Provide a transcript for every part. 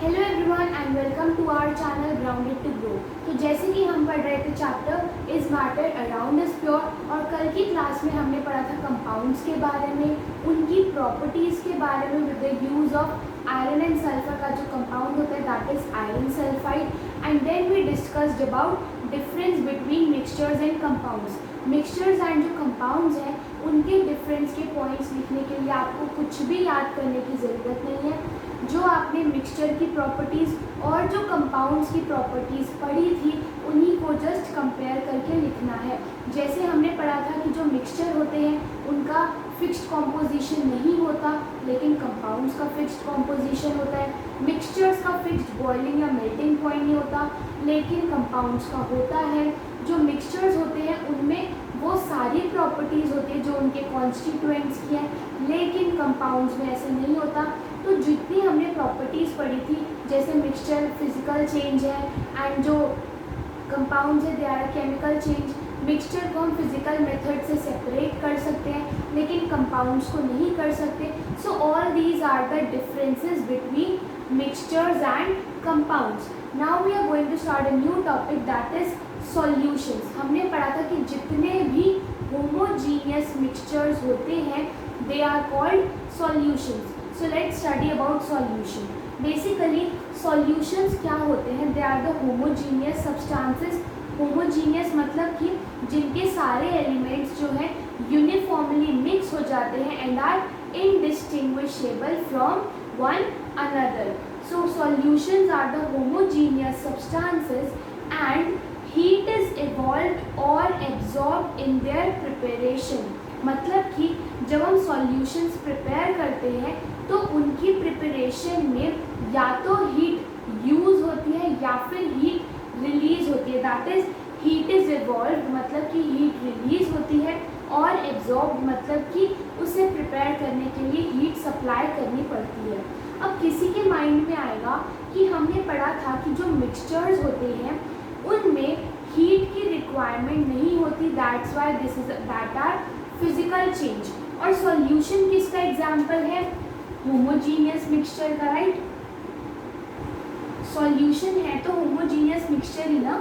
Hello everyone and welcome to our channel Grounded to Grow. तो जैसे कि हम पढ़ रहे थे chapter is matter around is pure, और कल की क्लास में हमने पढ़ा था कंपाउंड्स के बारे में, उनकी प्रॉपर्टीज़ के बारे में with the use of iron and sulphur का जो कंपाउंड होता है that is iron sulphide. And then we discussed about difference between mixtures and compounds. Mixtures and जो कंपाउंड्स हैं उनके डिफरेंस के पॉइंट्स लिखने के लिए आपको कुछ भी याद करने की ज़रूरत नहीं है। जो आपने मिक्सचर की प्रॉपर्टीज़ और जो कंपाउंड्स की प्रॉपर्टीज़ पढ़ी थी उन्हीं को जस्ट कंपेयर करके लिखना है। जैसे हमने पढ़ा था कि जो मिक्सचर होते हैं उनका फिक्स्ड कॉम्पोजिशन नहीं होता, लेकिन कंपाउंड्स का फिक्स्ड कॉम्पोजिशन होता है। मिक्सचर्स का फिक्स्ड बॉइलिंग या मेल्टिंग पॉइंट नहीं होता, लेकिन कंपाउंड्स का होता है। जो मिक्सचर्स होते हैं उनमें वो सारी प्रॉपर्टीज़ होती है जो उनके कॉन्स्टिट्यूएंट्स की हैं, लेकिन कंपाउंड्स में ऐसे नहीं होता। तो जितनी हमने प्रॉपर्टीज़ पढ़ी थी, जैसे मिक्सचर फिजिकल चेंज है एंड जो कंपाउंड्स है they are chemical change. Mixture को हम फिजिकल मेथड से सेपरेट कर सकते हैं, लेकिन कंपाउंड्स को नहीं कर सकते। So all these are the differences between mixtures and compounds. Now we are going to start a new topic that is solutions. हमने पढ़ा था कि जितने भी होमोजीनियस मिक्सचर्स होते हैं they are called solutions. So let's study about solution. Basically solutions क्या होते हैं? They are the homogeneous substances. Homogeneous मतलब कि जिनके सारे एलिमेंट्स जो हैं यूनिफॉर्मली मिक्स हो जाते हैं and are indistinguishable from one another. So solutions are the homogeneous substances and heat is evolved or absorbed in their preparation. मतलब कि जब हम सॉल्यूशंस प्रिपेयर करते हैं तो उनकी प्रिपरेशन में या तो हीट यूज़ होती है या फिर हीट रिलीज होती है। That is heat is evolve मतलब कि हीट रिलीज होती है, और एब्जॉर्ब मतलब कि उसे प्रिपेयर करने के लिए हीट सप्लाई करनी पड़ती है। अब किसी के माइंड में आएगा कि हमने पढ़ा था कि जो मिक्सचर्स होते हैं उनमें हीट की रिक्वायरमेंट नहीं होती, that's why this is that are physical change. और सॉल्यूशन किसका एग्जाम्पल है? होमोजीनियस मिक्सचर का, राइट? सॉल्यूशन है तो होमोजीनियस मिक्सचर ही ना।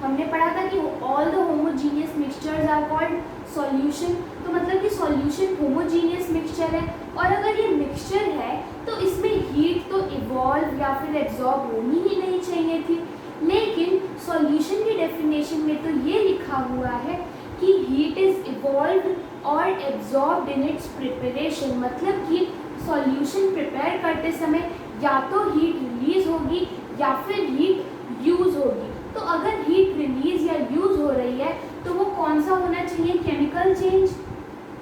हमने पढ़ा था कि all the homogeneous mixtures are called solution. तो मतलब कि सॉल्यूशन होमोजीनियस मिक्सचर है, और अगर ये मिक्सचर है तो इसमें हीट तो इवॉल्व या फिर एब्जॉर्ब होनी ही नहीं चाहिए थी। लेकिन सॉल्यूशन की डेफिनेशन में तो ये लिखा हुआ है कि हीट इज इवॉल्व्ड और एब्जॉर्ब्ड इन इट्स प्रिपरेशन। मतलब कि सॉल्यूशन प्रिपेयर करते समय या तो हीट रिलीज होगी या फिर हीट यूज़ होगी। तो अगर हीट रिलीज या यूज़ हो रही है तो वो कौन सा होना चाहिए? Chemical change.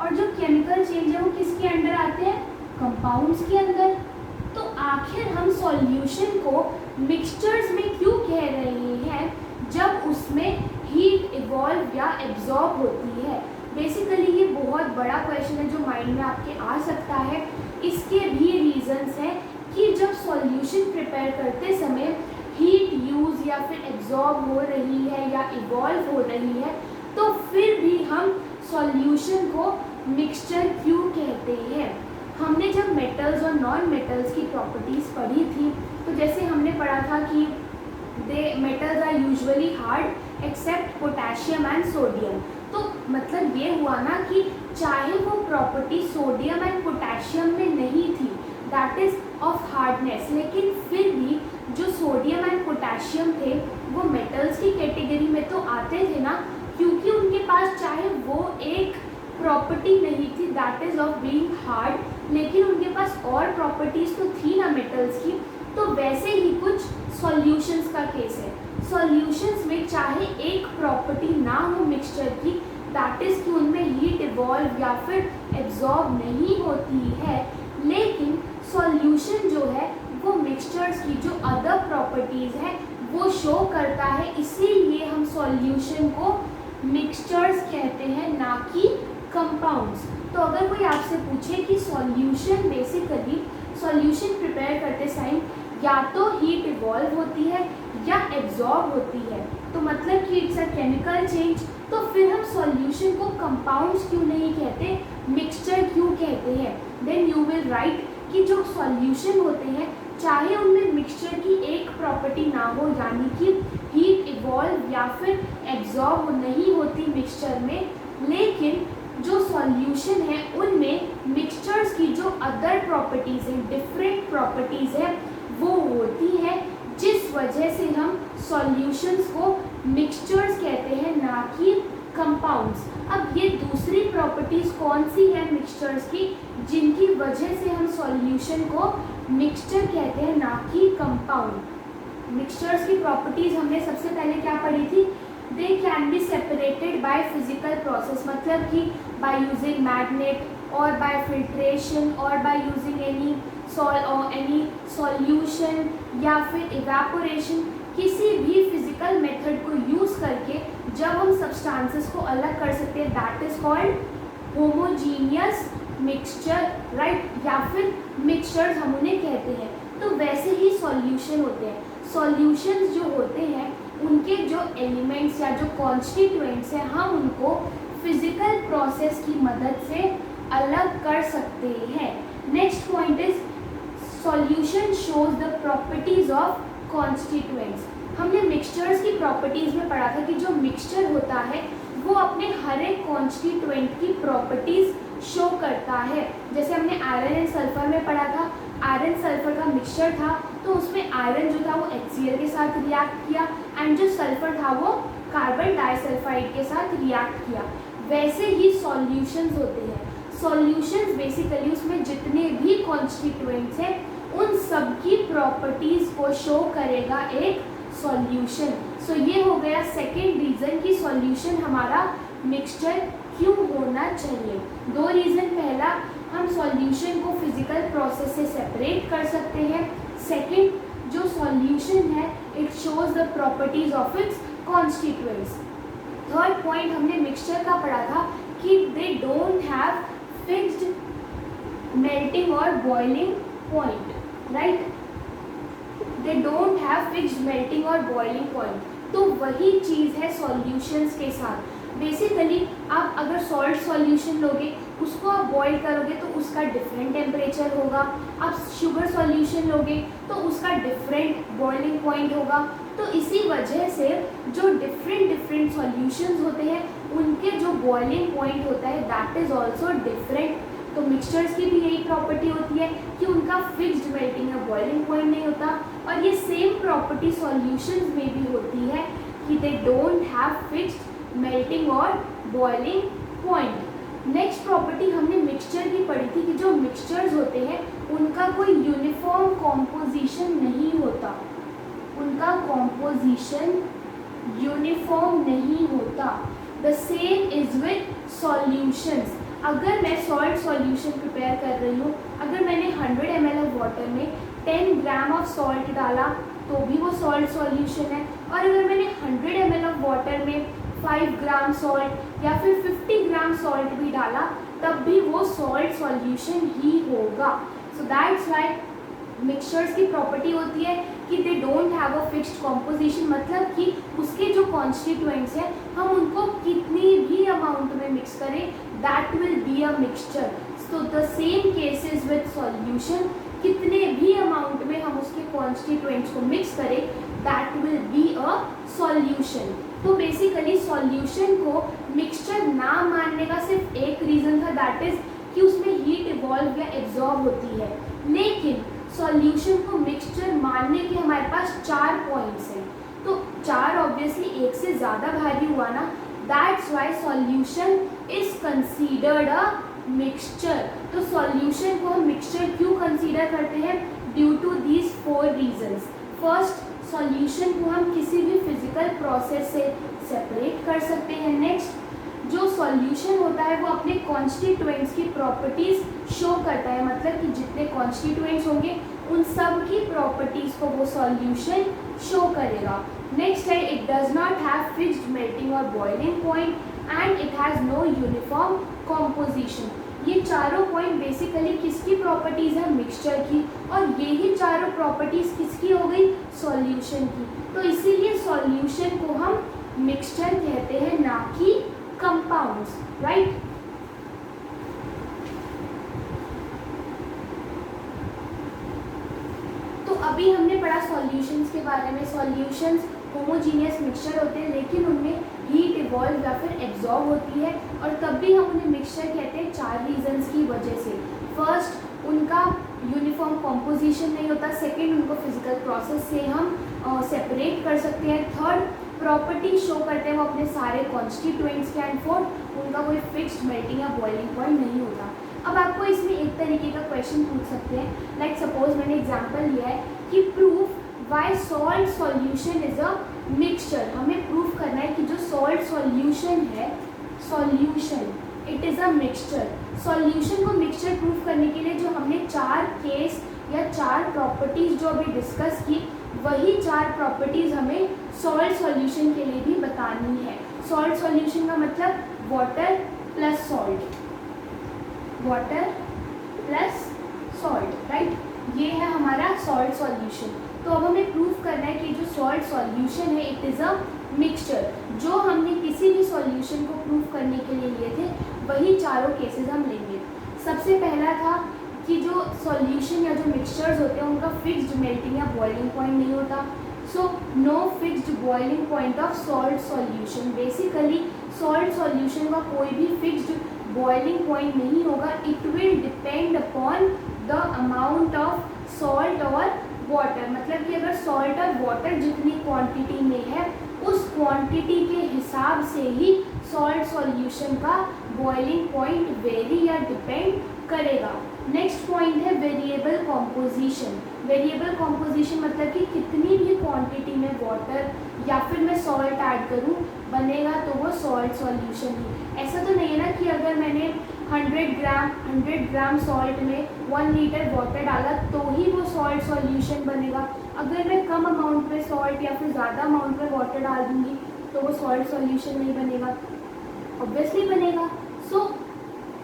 और जो केमिकल चेंज है वो किसके अंडर आते हैं? कंपाउंड्स के अंदर। तो आखिर हम सॉल्यूशन को मिक्सचर्स में क्यों कह रहे हैं जब उसमें हीट इवॉल्व या एब्जॉर्ब होती है? बेसिकली ये बहुत बड़ा क्वेश्चन है जो माइंड में आपके आ सकता है। इसके भी रीजंस हैं कि जब सॉल्यूशन प्रिपेयर करते समय हीट यूज़ या फिर एब्जॉर्ब हो रही है या इवॉल्व हो रही है, तो फिर भी हम सॉल्यूशन को मिक्सचर क्यों कहते हैं? हमने जब मेटल्स और नॉन मेटल्स की प्रॉपर्टीज़ पढ़ी थी तो जैसे हमने पढ़ा था कि they metals are usually hard except potassium and sodium. तो मतलब ये हुआ ना कि चाहे वो प्रॉपर्टी सोडियम एंड पोटेशियम में नहीं थी, दैट इज ऑफ हार्डनेस, लेकिन फिर भी जो सोडियम एंड पोटेशियम थे वो मेटल्स की कैटेगरी में तो आते थे ना, क्योंकि उनके पास चाहे वो एक प्रॉपर्टी नहीं थी that is of being hard, लेकिन उनके पास और प्रॉपर्टीज़ तो थी ना मेटल्स की। तो वैसे ही कुछ सॉल्यूशंस का केस है। सॉल्यूशंस में चाहे एक प्रॉपर्टी ना हो मिक्सचर की, दैट इज़ कि उनमें हीट इवॉल्व या फिर एब्जॉर्ब नहीं होती है, लेकिन सॉल्यूशन जो है वो मिक्सचर्स की जो अदर प्रॉपर्टीज़ हैं वो शो करता है। इसीलिए हम सॉल्यूशन को मिक्सचर्स कहते हैं, ना कि कंपाउंड्स। तो अगर कोई आपसे पूछे कि सॉल्यूशन बेसिकली सॉल्यूशन प्रिपेयर करते टाइम या तो हीट इवॉल्व होती है या एब्जॉर्ब होती है, तो मतलब कि इट्स अ केमिकल चेंज, तो फिर हम सॉल्यूशन को कंपाउंड्स क्यों नहीं कहते, मिक्सचर क्यों कहते हैं? देन यू विल राइट कि जो सॉल्यूशन होते हैं चाहे उनमें मिक्सचर की एक प्रॉपर्टी ना हो, यानी कि हीट इवॉल्व या फिर एब्जॉर्ब नहीं होती मिक्सचर में, लेकिन जो सॉल्यूशन है उनमें मिक्सचर्स की जो अदर प्रॉपर्टीज़ हैं, डिफरेंट प्रॉपर्टीज़ हैं, वो होती है, जिस वजह से हम सॉल्यूशंस को मिक्सचर्स कहते हैं, ना कि कंपाउंड्स। अब ये दूसरी प्रॉपर्टीज़ कौन सी है मिक्सचर्स की, जिनकी वजह से हम सॉल्यूशन को मिक्सचर कहते हैं, ना कि कंपाउंड। मिक्सचर्स की प्रॉपर्टीज़ हमने सबसे पहले क्या पढ़ी थी, they can be separated by physical process, मतलब कि बाय यूजिंग मैग्नेट और बाय फिल्ट्रेशन और बाय यूजिंग एनी सॉल्यूशन या फिर इवेपोरेशन, किसी भी फिजिकल मेथड को यूज़ करके जब हम सब्सटेंसेस को अलग कर सकते हैं, that is called homogeneous mixture, right, या फिर मिक्सचर्स हम उन्हें कहते हैं। तो वैसे ही सॉल्यूशन होते हैं, सॉल्यूशंस जो होते हैं उनके जो एलिमेंट्स या जो कॉन्स्टिट्यूएंट्स हैं हम उनको फिजिकल प्रोसेस की मदद से अलग कर सकते हैं। Next point is solution shows the properties of constituents. हमने मिक्सचर्स की प्रॉपर्टीज में पढ़ा था कि जो मिक्सचर होता है वो अपने हर एक कॉन्स्टिट्यूएंट की प्रॉपर्टीज शो करता है। जैसे हमने आयरन एंड सल्फर में पढ़ा था, आयरन सल्फर का मिक्सचर था तो उसमें आयरन जो था वो HCl के साथ रिएक्ट किया एंड जो सल्फर था वो कार्बन डाइसल्फाइड के साथ रिएक्ट किया। वैसे ही सॉल्यूशंस होते हैं, सॉल्यूशंस बेसिकली उसमें जितने भी कॉन्स्टिट्यूएंट्स हैं उन सब की प्रॉपर्टीज़ को शो करेगा एक सॉल्यूशन। सो ये हो गया सेकेंड रीज़न कि सॉल्यूशन हमारा मिक्सचर क्यों होना चाहिए। दो रीज़न, पहला हम सॉल्यूशन को फिजिकल प्रोसेस से सेपरेट कर सकते हैं, सेकेंड जो सॉल्यूशन है it shows the properties of its constituents. Third point हमने मिक्सचर का पढ़ा था कि they don't have fixed melting और boiling point, right, they don't have fixed melting और बॉइलिंग पॉइंट। तो वही चीज़ है सॉल्यूशंस के साथ। बेसिकली आप अगर सॉल्ट सॉल्यूशन लोगे उसको आप बॉईल करोगे तो उसका डिफरेंट टेम्परेचर होगा, आप शुगर सॉल्यूशन लोगे तो उसका डिफरेंट बॉइलिंग पॉइंट होगा। तो इसी वजह से जो डिफरेंट सॉल्यूशंस होते हैं उनके जो बॉइलिंग पॉइंट होता है दैट इज़ ऑल्सो डिफरेंट। तो मिक्सचर्स की भी यही प्रॉपर्टी होती है कि उनका फिक्स्ड मेल्टिंग या बॉइलिंग पॉइंट नहीं होता, और ये सेम प्रॉपर्टी सॉल्यूशंस में भी होती है कि they don't have fixed melting और बॉइलिंग पॉइंट। नेक्स्ट प्रॉपर्टी हमने मिक्सचर की पढ़ी थी कि जो मिक्सचर्स होते हैं उनका कोई यूनिफॉर्म कॉम्पोजिशन नहीं होता, उनका कॉम्पोजिशन यूनिफॉर्म नहीं होता। The same is with solutions. अगर मैं सॉल्ट सॉल्यूशन प्रिपेयर कर रही हूँ, अगर मैंने 100 ml ऑफ वाटर में 10 ग्राम ऑफ सॉल्ट डाला तो भी वो सॉल्ट सॉल्यूशन है, और अगर मैंने 100 ml ऑफ वाटर में 5 ग्राम सॉल्ट या फिर 50 ग्राम सॉल्ट भी डाला तब भी वो सॉल्ट सॉल्यूशन ही होगा। सो दैट्स वाई मिक्सचर्स की प्रॉपर्टी होती है कि they don't have a fixed composition, मतलब कि उसके जो कॉन्स्टिट्यूएंट्स हैं हम उनको कितनी भी अमाउंट में मिक्स करें that will be a mixture. So the same cases with solution, कितने भी अमाउंट में हम उसके कॉन्स्टिट्यूएंट्स को मिक्स करें that will be a solution. तो बेसिकली सॉल्यूशन को मिक्सचर ना मानने का सिर्फ एक रीज़न था, दैट इज़ कि उसमें हीट इवॉल्व या एब्जॉर्ब होती है, लेकिन सॉल्यूशन को मिक्सचर मानने के हमारे पास 4 पॉइंट्स हैं। तो 4 ऑब्वियसली एक से ज़्यादा भारी हुआ ना, that's why solution is considered a mixture. तो सॉल्यूशन को हम मिक्सचर क्यों कंसीडर करते हैं, due to these 4 reasons. First, solution को हम किसी भी फिजिकल प्रोसेस से सेपरेट कर सकते हैं। नेक्स्ट, जो सॉल्यूशन होता है वो अपने कॉन्स्टिट्यूएंट्स की प्रॉपर्टीज़ शो करता है, मतलब कि जितने कॉन्स्टिट्यूएंट्स होंगे उन सब की प्रॉपर्टीज़ को वो सॉल्यूशन शो करेगा। नेक्स्ट है, it does not have fixed melting और boiling point and it has no uniform composition. ये चारों पॉइंट बेसिकली किसकी प्रॉपर्टीज़ है, मिक्सचर की, और यही चारों प्रॉपर्टीज़ किसकी हो गई, सॉल्यूशन की। तो इसीलिए सॉल्यूशन को हम मिक्सचर कहते हैं, ना कि कंपाउंड्स, राइट। अभी हमने पढ़ा सॉल्यूशंस के बारे में। सॉल्यूशंस होमोजीनियस मिक्सचर होते हैं, लेकिन उनमें हीट इवॉल्व या फिर एब्जॉर्ब होती है, और तब भी हम उन्हें मिक्सचर कहते हैं 4 रीजंस की वजह से। फर्स्ट, उनका यूनिफॉर्म कॉम्पोजिशन नहीं होता। सेकेंड, उनको फिजिकल प्रोसेस से हम सेपरेट कर सकते हैं। थर्ड, प्रॉपर्टी शो करते हैं वो अपने सारे कॉन्स्टिट्यूएंट्स के। एंड फोर्थ, उनका कोई फिक्स्ड मेल्टिंग या बॉइलिंग पॉइंट नहीं होता। अब आपको इसमें एक तरीके का क्वेश्चन पूछ सकते हैं, लाइक सपोज मैंने एग्जांपल लिया है कि proof why salt solution is a mixture. हमें प्रूफ करना है कि जो सॉल्ट सॉल्यूशन है, solution it is a mixture. Solution को मिक्सचर प्रूफ करने के लिए जो हमने 4 केस या 4 प्रॉपर्टीज़ जो अभी डिस्कस की, वही 4 प्रॉपर्टीज़ हमें सॉल्ट सॉल्यूशन के लिए भी बतानी है। सॉल्ट सॉल्यूशन का मतलब water plus salt, water plus salt, right. ये है हमारा सॉल्ट सॉल्यूशन। तो अब हमें प्रूफ करना है कि जो सॉल्ट सॉल्यूशन है इट इज़ अ मिक्सचर। जो हमने किसी भी सॉल्यूशन को प्रूफ करने के लिए लिए थे, वही चारों केसेस हम लेंगे। सबसे पहला था कि जो सॉल्यूशन या जो मिक्सचर्स होते हैं उनका फिक्स्ड मेल्टिंग या बॉइलिंग पॉइंट नहीं होता। So no fixed boiling point of salt solution. Basically salt solution का कोई भी फिक्स्ड बॉइलिंग पॉइंट नहीं होगा। It will depend upon the amount of salt और वाटर। मतलब कि अगर सॉल्ट और वाटर जितनी क्वांटिटी में है, उस क्वांटिटी के हिसाब से ही सॉल्ट सॉल्यूशन का बॉइलिंग पॉइंट वेरी या डिपेंड करेगा। नेक्स्ट पॉइंट है वेरिएबल कॉम्पोजिशन। वेरिएबल कॉम्पोजिशन मतलब कि कितनी भी क्वांटिटी में वाटर या फिर मैं सॉल्ट ऐड करूं, बनेगा तो वो सॉल्ट सॉल्यूशन ही। ऐसा तो नहीं है ना कि अगर मैंने 100 ग्राम सॉल्ट में 1 लीटर वाटर डाला तो ही वो सॉल्ट सॉल्यूशन बनेगा। अगर मैं कम अमाउंट में सॉल्ट या फिर ज़्यादा अमाउंट में वाटर डाल दूँगी तो वो सॉल्ट सॉल्यूशन नहीं बनेगा, ऑब्वियसली बनेगा। So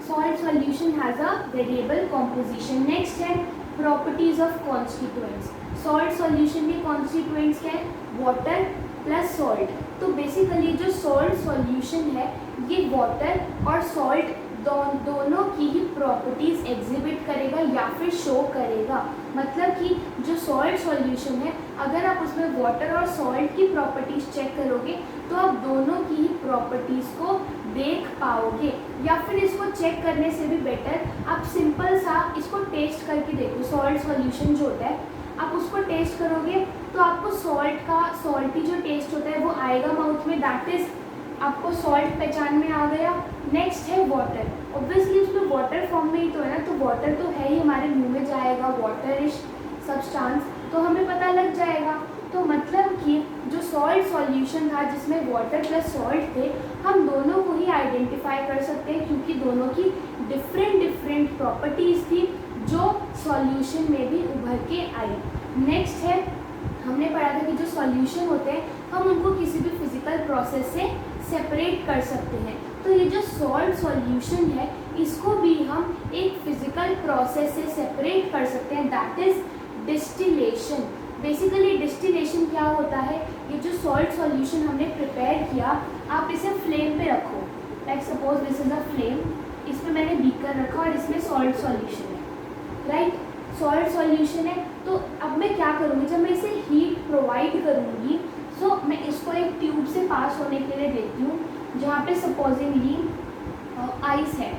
salt solution has a variable composition. Next है properties of constituents. Salt solution के कॉन्स्टिट्यूएंट्स क्या है? Water plus salt. तो बेसिकली जो सॉल्ट सॉल्यूशन है ये वाटर और सॉल्ट दोनों की ही प्रॉपर्टीज़ एग्जिबिट करेगा या फिर शो करेगा। मतलब कि जो सॉल्ट सॉल्यूशन है, अगर आप उसमें वाटर और सॉल्ट की प्रॉपर्टीज़ चेक करोगे तो आप दोनों की ही प्रॉपर्टीज़ को देख पाओगे। या फिर इसको चेक करने से भी बेटर आप सिंपल सा इसको टेस्ट करके देखो। सॉल्ट सॉल्यूशन जो होता है आप उसको टेस्ट करोगे तो आपको सॉल्टी जो टेस्ट होता है वो आएगा माउथ में, दैट इज़ आपको सॉल्ट पहचान में आ गया। नेक्स्ट है वाटर। ऑब्वियसली उसमें वाटर फॉर्म में ही तो है ना, तो वाटर तो है ही, हमारे मुंह में जाएगा वाटरिश सब्सटेंस, तो हमें पता लग जाएगा। तो मतलब कि जो सॉल्ट सॉल्यूशन था जिसमें वाटर प्लस सॉल्ट थे, हम दोनों को ही आइडेंटिफाई कर सकते हैं क्योंकि दोनों की डिफरेंट प्रॉपर्टीज़ थी जो सॉल्यूशन में भी उभर के आई। नेक्स्ट है, हमने पढ़ा था कि जो सॉल्यूशन होते हैं हम उनको किसी भी फिजिकल प्रोसेस से सेपरेट कर सकते हैं। तो ये जो सॉल्ट सॉल्यूशन है इसको भी हम एक फिजिकल प्रोसेस से सेपरेट कर सकते हैं, that is distillation. Basically distillation क्या होता है? ये जो सॉल्ट सॉल्यूशन हमने प्रिपेयर किया, आप इसे फ्लेम पे रखो। Like suppose this is a flame, इसमें मैंने बीकर रखा और इसमें सॉल्ट सॉल्यूशन है, राइट। सॉल्ट सॉल्यूशन है, तो अब मैं क्या करूँगी? जब मैं इसे हीट प्रोवाइड करूँगी सो मैं इसको एक ट्यूब से पास होने के लिए देती हूँ जहाँ पे सपोजिंगली आइस है,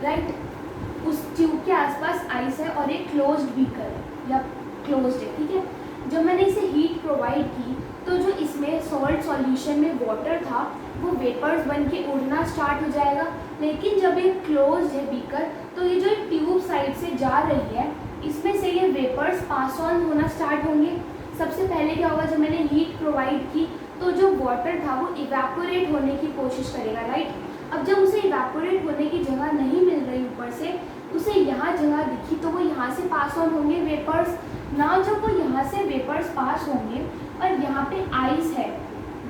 राइट। उस ट्यूब के आसपास आइस है और एक क्लोज्ड बीकर है या क्लोज्ड है, ठीक है। जब मैंने इसे हीट प्रोवाइड की तो जो इसमें सॉल्ट सॉल्यूशन में वाटर था वो वेपर्स बन के उड़ना स्टार्ट हो जाएगा। लेकिन जब ये क्लोज्ड है बीकर तो ये जो ट्यूब साइड से जा रही है इसमें से ये वेपर्स पास ऑन होना स्टार्ट होंगे। सबसे पहले क्या होगा? जब मैंने हीट प्रोवाइड की तो जो वाटर था वो इवेपोरेट होने की कोशिश करेगा, राइट। अब जब उसे इवेपोरेट होने की जगह नहीं मिल रही ऊपर से, उसे यहाँ जगह दिखी तो वो यहाँ से पास ऑन होंगे वेपर्स ना। जब वो यहाँ से वेपर्स पास होंगे और यहाँ पे आइस है,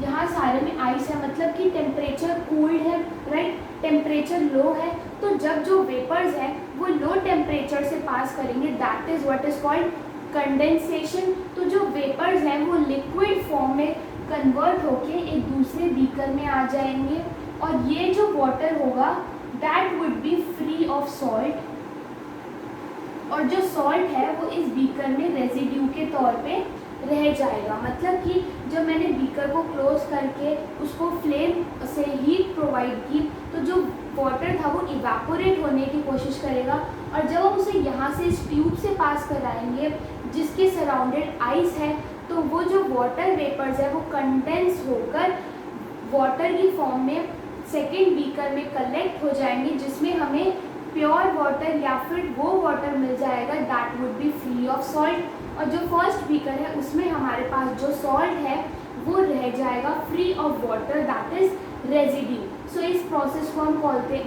यहाँ सारे में आइस है, मतलब कि टेम्परेचर कूल्ड है, राइट, टेम्परेचर लो है। तो जब जो वेपर्स हैं वो लो टेम्परेचर से पास करेंगे, that is what is called condensation. तो जो वेपर्स हैं वो लिक्विड फॉर्म में कन्वर्ट होके एक दूसरे बीकर में आ जाएंगे और ये जो वाटर होगा that would be free of salt, और जो सॉल्ट है वो इस बीकर में रेजिड्यू के तौर पे रह जाएगा। मतलब कि जब मैंने बीकर को क्लोज करके उसको फ्लेम से हीट प्रोवाइड की तो जो वाटर था वो इवेपोरेट होने की कोशिश करेगा, और जब हम उसे यहाँ से इस ट्यूब से पास कराएंगे जिसके सराउंडेड आइस है, तो वो जो वाटर वेपर्स है वो कंडेंस होकर वाटर की फॉर्म में सेकेंड बीकर में कलेक्ट हो जाएंगे, जिसमें हमें प्योर वाटर या फिर वो वाटर मिल जाएगा that would be free of salt. और जो फर्स्ट बीकर है उसमें हमारे पास जो सॉल्ट है वो रह जाएगा free of water, that is residue. So इस प्रोसेस को हम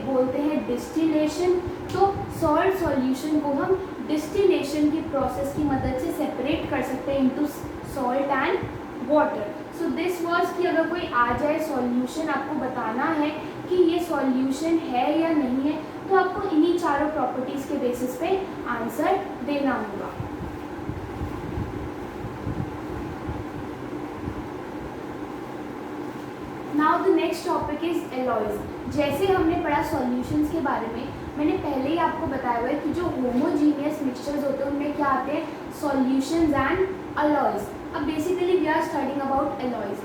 बोलते हैं डिस्टिलेशन। तो सॉल्ट सॉल्यूशन को हम डिस्टिलेशन की प्रोसेस की मदद से सेपरेट कर सकते हैं into salt and water. So this was कि अगर कोई आ जाए सॉल्यूशन, आपको बताना है कि ये सॉल्यूशन है या नहीं है, तो आपको इन्हीं चारों प्रॉपर्टीज़ के बेसिस पे आंसर देना होगा। Now the next topic is alloys. जैसे हमने पढ़ा सॉल्यूशंस के बारे में, मैंने पहले ही आपको बताया हुआ है कि जो होमोजीनियस मिक्सचर्स होते हैं उनमें क्या आते हैं, सॉल्यूशंस एंड अलॉयज। अब basically we are studying about alloys.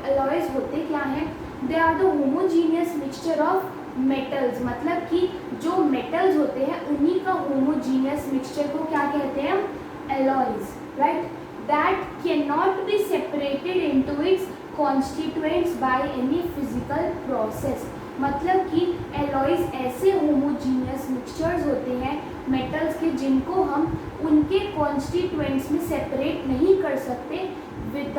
Alloys होते क्या हैं, they are the homogeneous mixture of metals. मतलब कि जो मेटल्स होते हैं उन्हीं का होमोजीनियस मिक्सचर को क्या कहते हैं, alloys, right. That can not be separated into its constituents by any physical process. मतलब कि एलॉयज ऐसे होमोजीनियस मिक्सचर्स होते हैं मेटल्स के जिनको हम उनके कॉन्स्टिट्यूएंट्स में सेपरेट नहीं कर सकते with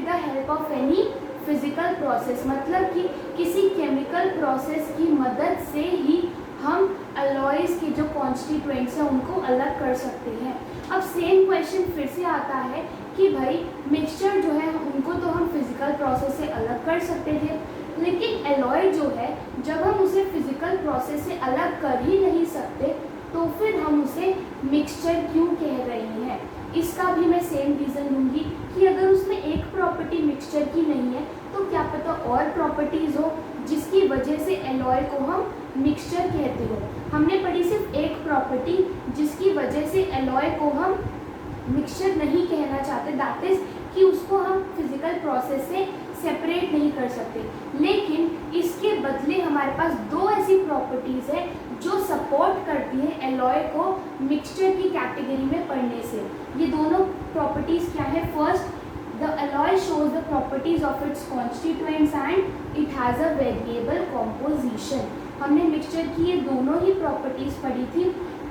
the help of any physical process. मतलब कि किसी केमिकल प्रोसेस की मदद से ही हम अलॉयज के जो कॉन्स्टिट्यूएंट्स हैं उनको अलग कर सकते हैं। अब सेम क्वेश्चन फिर से आता है कि भाई मिक्सचर जो है उनको तो हम फिजिकल प्रोसेस से अलग कर सकते थे, लेकिन एलॉय जो है जब हम उसे फिजिकल प्रोसेस से अलग कर ही नहीं सकते तो फिर हम उसे मिक्सचर क्यों कह रहे हैं। इसका भी मैं सेम रीज़न दूंगी कि अगर उसमें एक प्रॉपर्टी मिक्सचर की नहीं है तो क्या पता और प्रॉपर्टीज़ हो जिसकी वजह से एलॉय को हम मिक्सचर कहते हो। हमने पढ़ी सिर्फ एक प्रॉपर्टी जिसकी वजह से एलॉय को हम मिक्सचर नहीं कहना चाहते, दैट इज़ कि उसको हम फिजिकल प्रोसेस से सेपरेट नहीं कर सकते। लेकिन इसके बदले हमारे पास दो ऐसी प्रॉपर्टीज़ है जो सपोर्ट करती हैं एलॉय को मिक्सचर की कैटेगरी में पढ़ने से। ये दोनों प्रॉपर्टीज़ क्या है, first the alloy shows the properties of its constituents and it has a variable composition। हमने मिक्सचर की ये दोनों ही प्रॉपर्टीज़ पढ़ी थी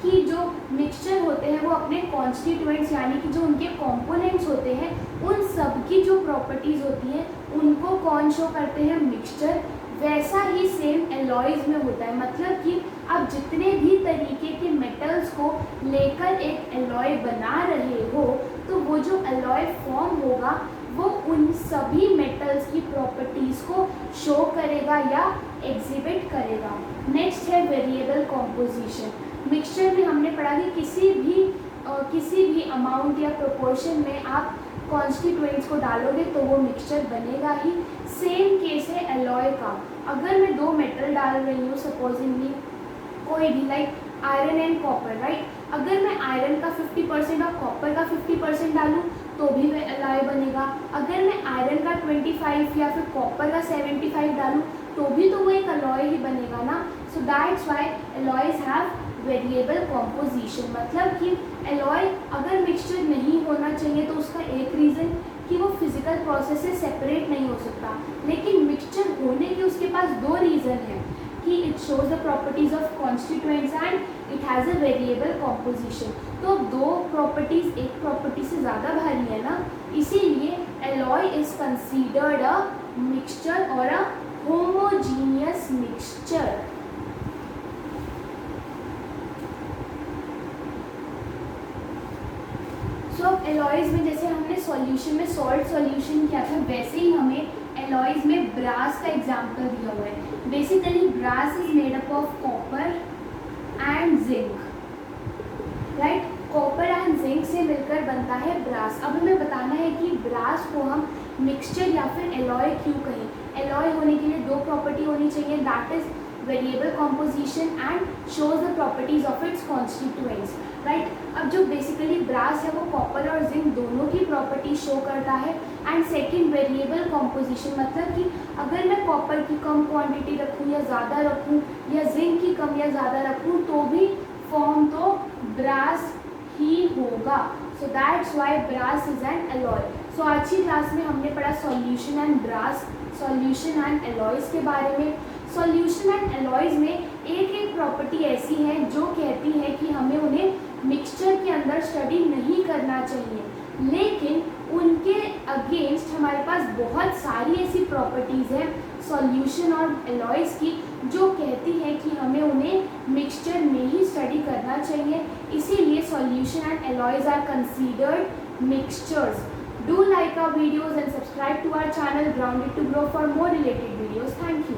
कि जो मिक्सचर होते हैं वो अपने कॉन्स्टिट्यूएंट्स यानी कि जो उनके कंपोनेंट्स होते हैं उन सब की जो प्रॉपर्टीज़ होती हैं उनको कौन शो करते हैं, मिक्सचर। वैसा ही सेम एलॉयज में होता है। मतलब कि आप जितने भी तरीके के मेटल्स को लेकर एक एलॉय बना रहे हो तो वो जो एलॉय फॉर्म होगा वो उन सभी मेटल्स की प्रॉपर्टीज़ को शो करेगा या एग्जिबिट करेगा। नेक्स्ट है वेरिएबल कॉम्पोजिशन। मिक्सचर में हमने पढ़ा कि किसी भी अमाउंट या प्रोपोर्शन में आप कॉन्स्टिट्यूएंट्स को डालोगे तो वो मिक्सचर बनेगा ही। सेम केस है एलॉय का। अगर मैं दो मेटल डाल रही हूँ सपोजिंगली कोई भी, like iron and copper, right. अगर मैं आयरन का 50% और कॉपर का 50% डालूँ तो भी वह एलॉय बनेगा। अगर मैं आयरन का 25 या फिर कॉपर का 75 डालूँ तो भी तो वो एक एलॉय ही बनेगा ना। सो that's Y alloys have variable composition. मतलब कि एलॉय अगर मिक्सचर नहीं होना चाहिए तो उसका एक रीज़न कि वो फिजिकल प्रोसेस से सेपरेट नहीं हो सकता, लेकिन मिक्सचर होने के उसके पास दो रीज़न हैं कि it shows the properties of constituents and it has a variable composition. तो दो प्रॉपर्टीज़ एक प्रॉपर्टी से ज़्यादा भारी है ना, इसीलिए alloy is considered a mixture और अ होमोजीनियस मिक्सचर। सो अब एलॉयज में जैसे हमने सॉल्यूशन में सॉल्ट सॉल्यूशन किया था वैसे ही हमें एलॉयज में ब्रास का एग्जाम्पल दिया हुआ है। Basically brass is made up of copper and zinc, right. Copper and zinc से मिलकर बनता है ब्रास। अब हमें बताना है कि ब्रास को हम मिक्सचर या फिर एलॉय क्यों कहें। एलॉय होने के लिए दो प्रॉपर्टी होनी चाहिए, that is variable composition and shows the properties of its constituents. Right. अब जो बेसिकली ब्रास है वो कॉपर और जिंक दोनों की प्रॉपर्टी शो करता है। एंड सेकंड वेरिएबल कॉम्पोजिशन, मतलब कि अगर मैं कॉपर की कम क्वांटिटी रखूँ या ज़्यादा रखूँ या जिंक की कम या ज़्यादा रखूँ तो भी फॉर्म तो ब्रास ही होगा। So that's why brass is an alloy. So आज की क्लास में हमने पढ़ा solution and brass, solution and alloys के बारे में। सॉल्यूशन एंड एलॉयज़ में एक एक प्रॉपर्टी ऐसी है जो कहती है कि हमें उन्हें मिक्सचर के अंदर स्टडी नहीं करना चाहिए, लेकिन उनके अगेंस्ट हमारे पास बहुत सारी ऐसी प्रॉपर्टीज़ हैं सॉल्यूशन और एलॉयज़ की जो कहती है कि हमें उन्हें मिक्सचर में ही स्टडी करना चाहिए। इसीलिए solution and alloys are considered mixtures. Do like our videos and subscribe to our channel Grounded to Grow for more related videos. Thank you.